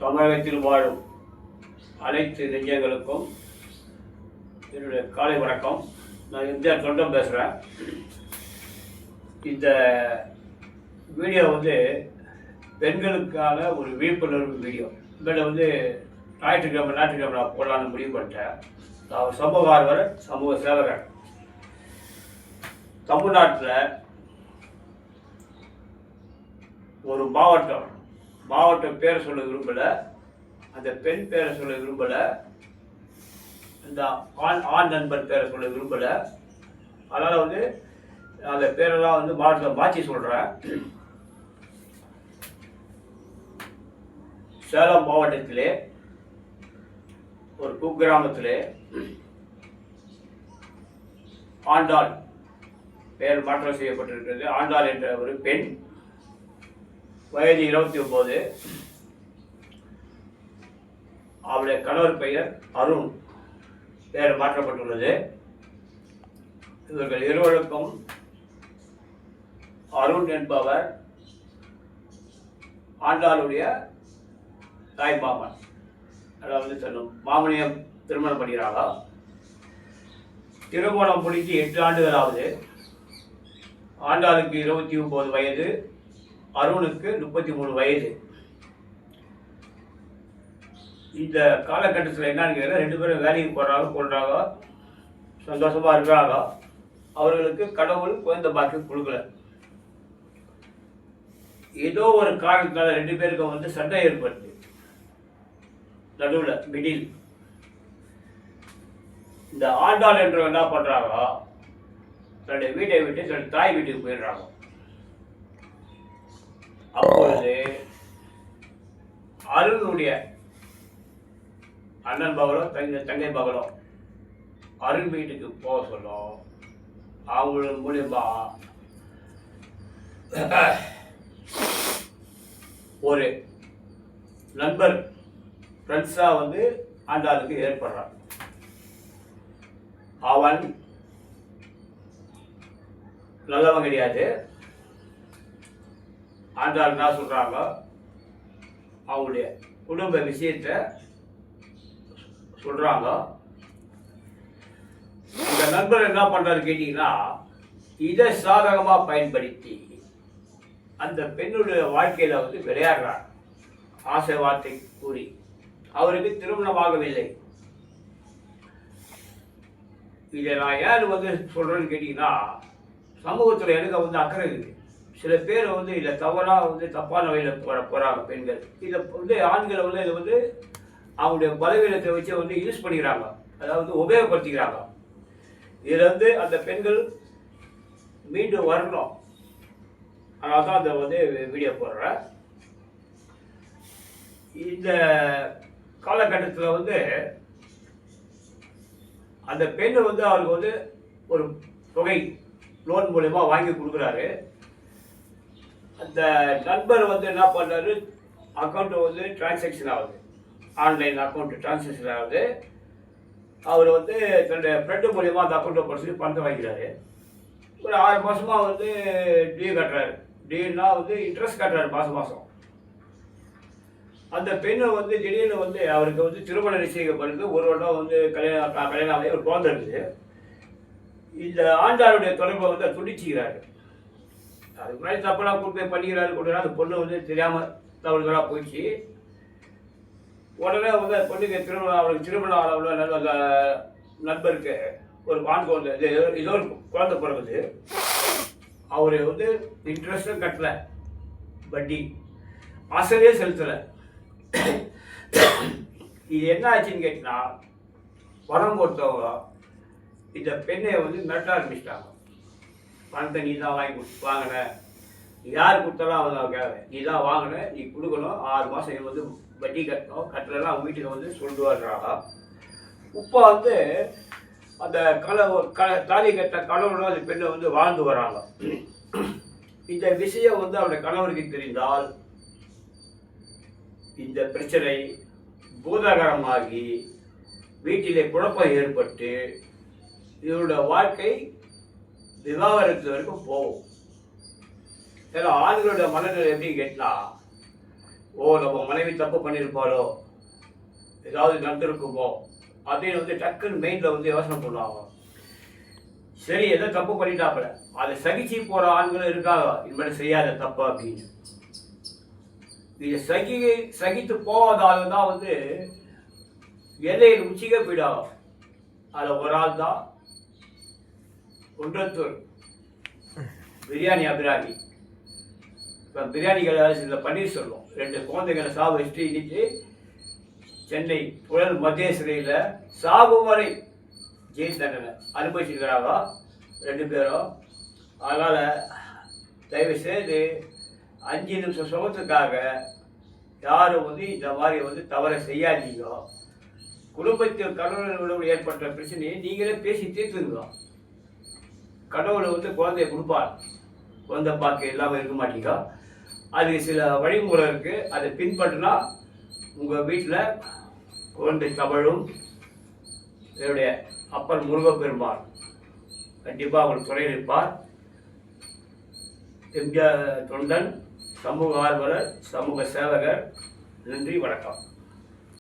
தமிழகத்தில் வாழும் அனைத்து நெஞ்சங்களுக்கும் என்னுடைய காலை வணக்கம். நான் எம்ஜிஆர் தொண்டம் பேசுகிறேன். இந்த வீடியோ பெண்களுக்கான ஒரு விழிப்புணர்வு வீடியோ. இதில் ஞாயிற்றுக்கிழமை நான் போடலான்னு முடிவு பண்ணிட்டேன். நான் சமூக ஆர்வலர், சமூக சேவகர். தமிழ்நாட்டில் ஒரு மாவட்டம் பேரை சொல்ல விரும்பலை, அந்த பெண் பேரை சொல்ல விரும்பலை, இந்த ஆண் நண்பர் பேரை சொல்ல விரும்பலை. அதனால் அந்த பேரெல்லாம் மாவட்டத்தை மாற்றி சொல்கிறேன். சேலம் மாவட்டத்திலே ஒரு குக்கிராமத்திலே ஆண்டாள் பெயர் மாற்றம் செய்யப்பட்டிருக்கிறது. ஆண்டாள் என்ற ஒரு பெண், வயது 29. அவருடைய கணவர் பெயர் அருண், பெயர் மாற்றப்பட்டுள்ளது. இவர்கள் இருவருக்கும் அருண் என்பவர் ஆண்டாளுடைய தாய் மாமன், அதாவது சொல்லும் மாமனியம் திருமணம் பண்ணுகிறாங்க. திருமணம் முடிஞ்சு 8 ஆண்டுகள் ஆகுது. ஆண்டாளுக்கு 29 வயது, அருணுக்கு 33 வயது. இந்த காலகட்டத்தில் என்னன்னு கேட்டால் 2 பேரும் வேலைக்கு கொள்றாங்க, சந்தோஷமாக இருக்கிறாங்க. அவர்களுக்கு கடவுள் குழந்தை பாக்கியம் கொடுக்கல. ஏதோ ஒரு காரணத்தினால 2 பேருக்கும் சண்டை ஏற்படுது. நடுவில் மிடில் இந்த ஆண்டாள் என்றவங்க என்ன பண்ணுறாங்க, தன்னுடைய வீட்டை விட்டு தன்னுடைய தாய் வீட்டுக்கு போயிடுறாங்க. அப்பொழுது அருணுடைய அண்ணன் பகலோ தங்கை பகலோ அருண் வீட்டுக்கு போக சொல்லும். அவங்க மூலியமா ஒரு நண்பர் ஃப்ரெண்ட்ஸா ஆண்டாளுக்கு ஏற்படுறான். அவன் நல்லவன் கிடையாது. ஆண்டாள் என்ன சொல்றாங்க, அவங்களுடைய குடும்ப விஷயத்தை சொல்றாங்க. இந்த நண்பர் என்ன பண்றாரு கேட்டீங்கன்னா, இதை சாதகமா பயன்படுத்தி அந்த பெண்ணுடைய வாழ்க்கையில விளையாடுறார். ஆசை வார்த்தை கூறி அவருக்கு திருமணமாகவில்லை. இதை நான் ஏன் சொல்றேன்னு கேட்டீங்கன்னா, சமூகத்தில் எனக்கு அக்கறை இருக்கு. சில பேர் இதை தவறாக தப்பான வழியில் போகிறாங்க பெண்கள். இதை ஆண்களை இதை அவங்களுடைய பலவீனத்தை வச்சு யூஸ் பண்ணிக்கிறாங்க, அதாவது உபயோகப்படுத்திக்கிறாங்க. இதில் அந்த பெண்கள் மீண்டும் வரணும். அதனால தான் அந்த வீடியோ போடுறேன். இந்த காலகட்டத்தில் அந்த பெண் அவருக்கு ஒரு தொகை லோன் மூலமா வாங்கி கொடுக்குறாரு. அந்த நண்பர் என்ன பண்ணுறாரு, அக்கௌண்ட் டிரான்சாக்ஷன் ஆகுது, ஆன்லைன் அக்கௌண்ட் டிரான்சாக்ஷன் ஆகுது. அவர் தன்னுடைய ஃப்ரெண்டு மூலியமாக அந்த அக்கௌண்ட்டை படிச்சு பணத்தை வாங்கிக்கிறாரு. ஒரு 6 மாதமாக டியூ கட்டுறாரு. டியூனா இன்ட்ரெஸ்ட் கட்டுறாரு மாதம். அந்த பெண்ணை திடீர்னு அவருக்கு திருமண நிச்சயிக்கப்படுது. ஒரு வருடம் கல்யாணம் ஆகி ஒரு குழந்தை இருக்குது. இந்த ஆண்டாளுடைய தொடர்பை துண்டிச்சுக்கிறாரு. அதுக்கு முன்னாடி தப்பெல்லாம் கூட்டு போய் பண்ணிக்கிறாரு. அந்த பொண்ணு தெரியாமல் தவறுதலாக போயிடுச்சு. உடனே பொண்ணுக்கு அவருக்கு திருமணம் அளவில் அந்த நண்பருக்கு ஒரு ஆண் குழந்தை, ஏதோ ஒரு குழந்தை பிறகுது. அவர் இன்ட்ரெஸ்டும் கட்டலை, வட்டி அசலே செலுத்தலை. இது என்ன ஆச்சுன்னு கேட்டீங்கன்னா, பணம் கொடுத்தவங்க இந்த பெண்ணை மிரட்ட ஆரம்பிச்சிட்டாங்க. பணத்தை நீ தான் வாங்கின, யார் கொடுத்தாலும் அவங்க நீ தான் வாங்கின, நீ கொடுக்கணும், 6 மாதம் வட்டி கட்டணும், கட்டலாம் அவங்க வீட்டுக்கு சொல்லிட்டு வர்றாங்க. இப்போ அந்த தாலி கட்ட கணவனோட அந்த பெண்ணை வாழ்ந்து வராங்க. இந்த விஷயம் அவருடைய கணவருக்கு தெரிந்தால் இந்த பிரச்சனை பூதாகரமாகி வீட்டிலே குழப்பம் ஏற்பட்டு இவருடைய வாழ்க்கை விவாகரத்து வரைக்கும் போகும். ஏன்னா ஆண்களோட மனநிலை எப்படி கேட்டா, நம்ம மனைவி தப்பு பண்ணியிருப்பாளோ, ஏதாவது நடந்திருக்குமோ அப்படின்னு வந்து டக்குன்னு மைண்டில் வந்து யோசனை பண்ணுவாங்க. சரி, ஏதோ தப்பு பண்ணிட்டாப்புல, அதை சகிச்சு போகிற ஆண்களும் இருக்காங்க, இனிமேல் செய்யாத தப்பு அப்படின்னு. இதை சகித்து போகாத ஆள் தான் வந்து எல்லையில் உச்சிக்கே போயிடாங்க. அதில் ஒரு ஆள் தான் குன்றத்தூர் பிரியாணி அபிராமி. இப்போ பிரியாணிகளை இதில் பன்னீர்செல்வம் 2 குழந்தைகளை சாவு வச்சுட்டு இன்னைக்கு சென்னை புழல் மத்திய சிறையில் சாகு வரை ஜெயில் தண்டனை அனுபவிச்சிருக்கிறாங்க 2 பேரும். அதனால் தயவு செய்து 5 நிமிஷம் சுகத்துக்காக யாரும் வந்து இந்த மாதிரி வந்து தவறை செய்யாதீங்க. குடும்பத்தில் கடவுளோடு ஏற்பட்ட பிரச்சனையை நீங்களே பேசி தீர்த்துங்க. கடவுளை வந்து குழந்தைய கொடுப்பார், குழந்தை பார்க்க இல்லாமல் இருக்க மாட்டீங்க. அதுக்கு சில வழிமுறை இருக்குது, அதை பின்பற்றினா உங்கள் வீட்டில் குழந்தை தமிழும் என்னுடைய அப்பன் முருகப்பெருமான் கண்டிப்பாக உங்களுக்கு துணை நிற்பார். எம்ஜிஆர் தொண்டன், சமூக ஆர்வலர், சமூக சேவகர். நன்றி, வணக்கம்.